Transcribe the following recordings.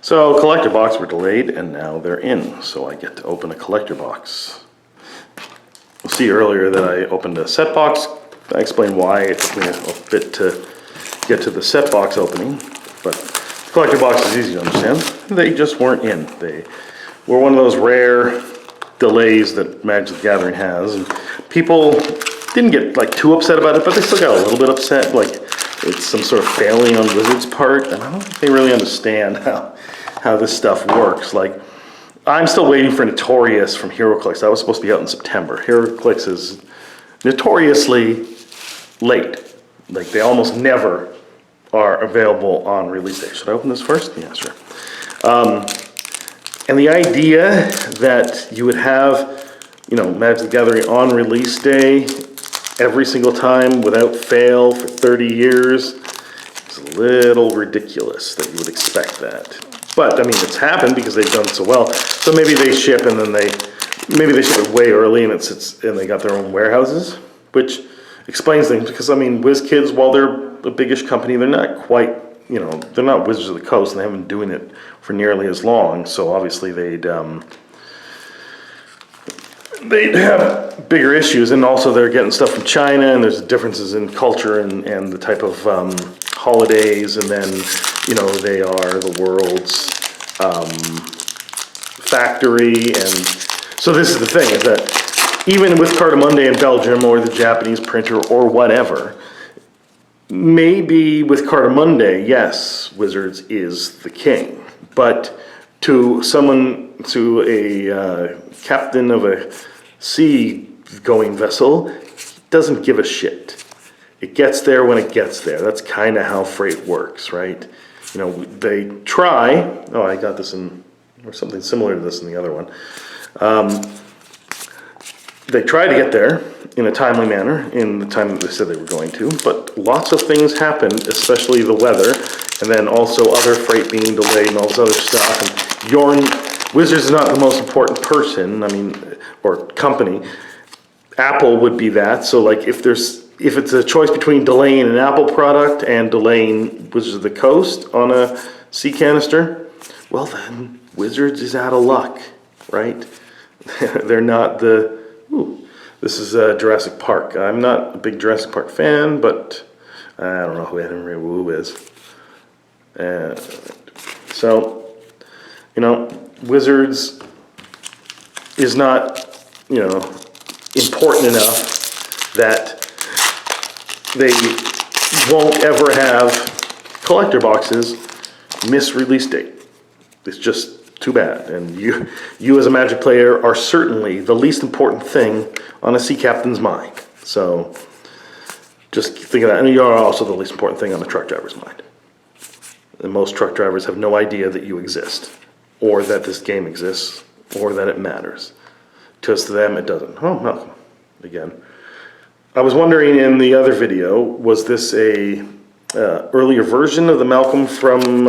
So collector box were delayed and now they're in, so I get to open a collector box. You'll see earlier that I opened a set box. I explained why it took me a bit to get to the set box opening, but the collector box is easy to understand. They just weren't in. They were one of those rare delays that Magic the Gathering has, and people didn't get like too upset about it, but they still got a little bit upset, like it's some sort of failing on Wizards' part, and I don't think they really understand how this stuff works. Like, I'm still waiting for Notorious from HeroClix. That was supposed to be out in September. HeroClix is notoriously late. Like, they almost never are available on release day. Should I open this first? Yeah, sure. And the idea that you would have, you know, Magic the Gathering on release day every single time without fail for 30 years is a little ridiculous that you would expect that. But, I mean, it's happened because they've done so well. So maybe they ship and then maybe they ship it way early and and they got their own warehouses, which explains things because, I mean, WizKids, while they're a biggish company, they're not quite, you know, they're not Wizards of the Coast and they haven't been doing it for nearly as long. So obviously they'd have bigger issues, and also they're getting stuff from China, and there's differences in culture and the type of holidays, and then, you know, they are the world's factory, and so this is the thing, is that even with Cartamundi in Belgium, or the Japanese printer, or whatever, maybe with Cartamundi, yes, Wizards is the king, but to a captain of a sea-going vessel, doesn't give a shit. It gets there when it gets there. That's kind of how freight works, right? You know, they try. Oh, I got this in, or something similar to this in the other one. They try to get there in a timely manner in the time that they said they were going to, but lots of things happened, especially the weather, and then also other freight being delayed and all this other stuff. And Wizards is not the most important person, I mean, or company. Apple would be that. So, like, if it's a choice between delaying an Apple product and delaying Wizards of the Coast on a sea canister, well then, Wizards is out of luck, right? They're not the... Ooh, this is Jurassic Park. I'm not a big Jurassic Park fan, but I don't know who Henry Wu is. So, you know, Wizards is not, you know, important enough that they won't ever have collector boxes miss release date. It's just too bad. And you as a Magic player are certainly the least important thing on a sea captain's mind. So just think of that. And you are also the least important thing on a truck driver's mind. And most truck drivers have no idea that you exist, or that this game exists, or that it matters. Because to them it doesn't. Oh, Malcolm, again. I was wondering in the other video, was this a earlier version of the Malcolm from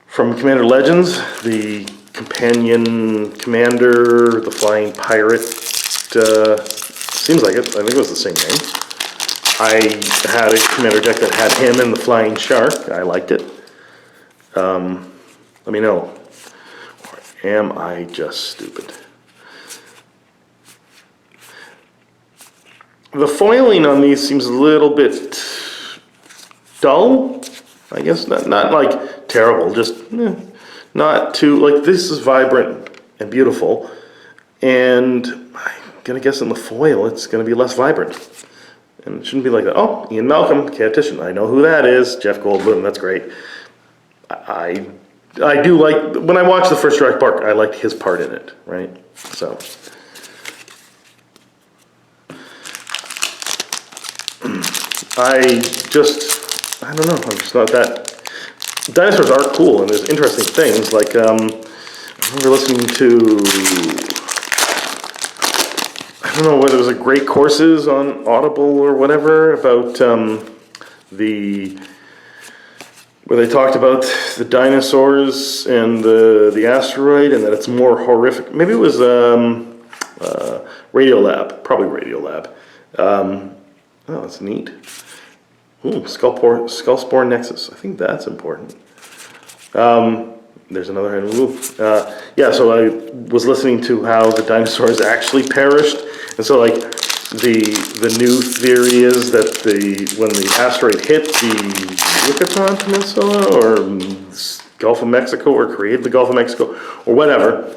Commander Legends, the companion commander, the flying pirate? Seems like it. I think it was the same name. I had a commander deck that had him and the flying shark. I liked it. Let me know. Or am I just stupid? The foiling on these seems a little bit dull. I guess not like terrible, just not too, like, this is vibrant and beautiful, and I'm gonna guess in the foil it's gonna be less vibrant. And it shouldn't be like that. Oh, Ian Malcolm, Tactician. I know who that is. Jeff Goldblum, that's great. I do like, when I watched the first Jurassic Park, I liked his part in it, right? So. I don't know, I'm just not that. Dinosaurs are cool, and there's interesting things, like, I remember listening to, I don't know whether it was great courses on Audible or whatever, about where they talked about the dinosaurs and the asteroid, and that it's more horrific. Maybe it was Radiolab, probably Radiolab. Oh, that's neat. Ooh, Skullspore Nexus. I think that's important. There's another hand. Yeah, so I was listening to how the dinosaurs actually perished, and so like the new theory is that when the asteroid hit the Yucatan Peninsula or Gulf of Mexico or created the Gulf of Mexico or whatever,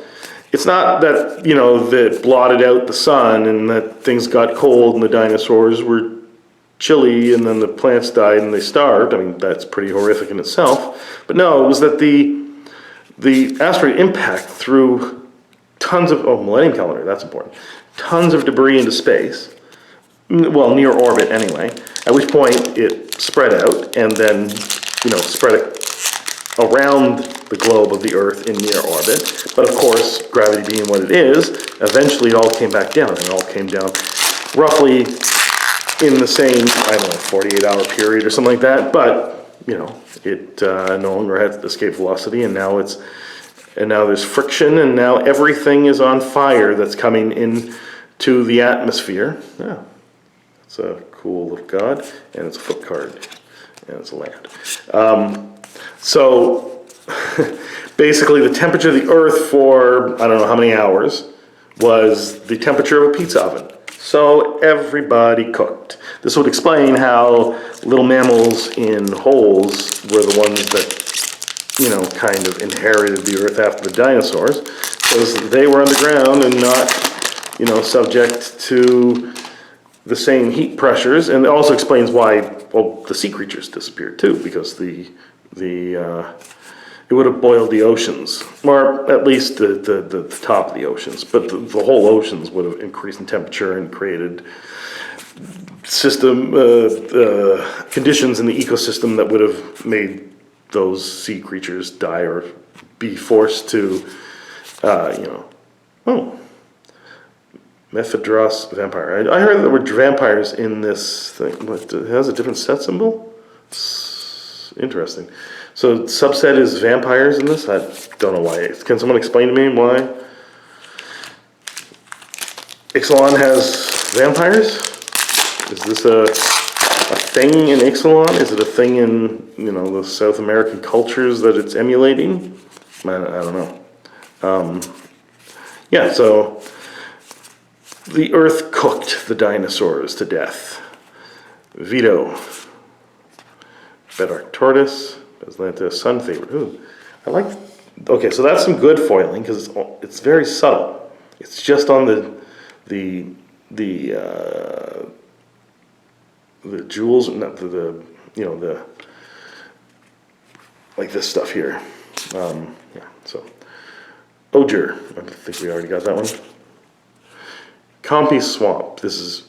it's not that that blotted out the sun and that things got cold and the dinosaurs were chilly and then the plants died and they starved. I mean, that's pretty horrific in itself. But no, it was that the asteroid impact threw tons of, Millennium Calendar, that's important, tons of debris into space, well, near orbit anyway, at which point it spread out and then, spread it around the globe of the Earth in near orbit. But of course, gravity being what it is, eventually it all came back down, and it all came down roughly in the same, 48-hour period or something like that. But, it no longer has escape velocity, and now there's friction, and now everything is on fire that's coming into the atmosphere. Yeah, it's a cool little god, and it's a foot card, and it's a land. So basically the temperature of the Earth for, I don't know how many hours, was the temperature of a pizza oven. So everybody cooked. This would explain how little mammals in holes were the ones that, kind of inherited the Earth after the dinosaurs, because they were underground and not, subject to the same heat pressures. And it also explains why, the sea creatures disappeared too, because it would have boiled the oceans, or at least the top of the oceans, but the whole oceans would have increased in temperature and created conditions in the ecosystem that would have made those sea creatures die or be forced to, Mephidros vampire. I heard there were vampires in this thing, but it has a different set symbol? It's interesting. So subset is vampires in this? I don't know why. Can someone explain to me why Ixalan has vampires? Is this a thing in Ixalan? Is it a thing in, the South American cultures that it's emulating? I don't know. Yeah, so the Earth cooked the dinosaurs to death. Vito. Bedrock tortoise. Atlanta sun favorite. Ooh, I like. Okay, so that's some good foiling because it's very subtle. It's just on the jewels, not the like this stuff here. Yeah. So Ogier. I think we already got that one. Compy Swamp. This is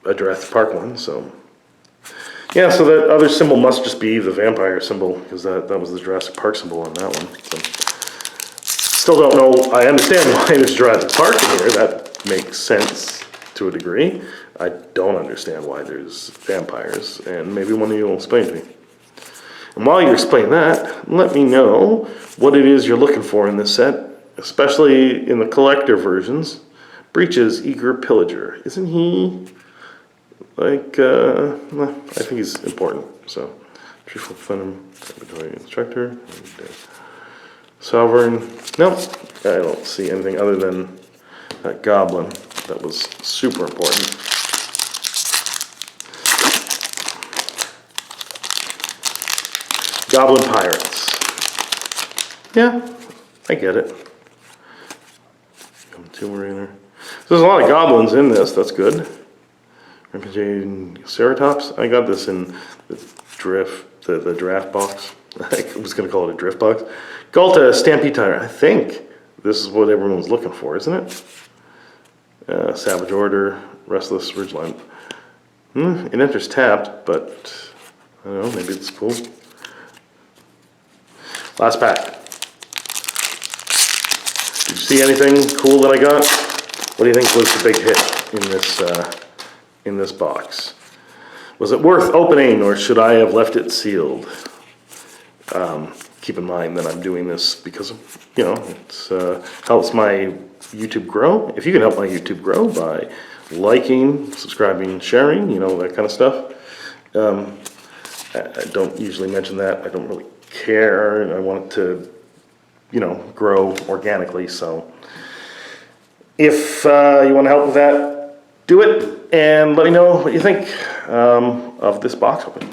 a Jurassic Park one. So. Yeah, so that other symbol must just be the vampire symbol, because that was the Jurassic Park symbol on that one. So, still don't know, I understand why there's Jurassic Park in here, that makes sense to a degree. I don't understand why there's vampires, and maybe one of you will explain to me. And while you explain that, let me know what it is you're looking for in this set, especially in the collector versions. Breach's Eager Pillager, isn't he... I think he's important. So, Truthful Venom, Laboratory Instructor, Sovereign. No, I don't see anything other than that Goblin. That was super important. Goblin Pirates. Yeah, I get it. Two more in there. There's a lot of goblins in this. That's good. Rampaging Ceratops. I got this in the draft box. I was going to call it a drift box. Galta Stampede Tire. I think this is what everyone's looking for, isn't it? Savage Order, Restless Ridgeline. It enters tapped, but I don't know, maybe it's cool. Last pack. Did you see anything cool that I got? What do you think was the big hit in this box? Was it worth opening, or should I have left it sealed? Keep in mind that I'm doing this because, it helps my YouTube grow. If you can help my YouTube grow by liking, subscribing, sharing, that kind of stuff. I don't usually mention that. I don't really care. I want it to, grow organically. So if you want to help with that, do it and let me know what you think of this box opening.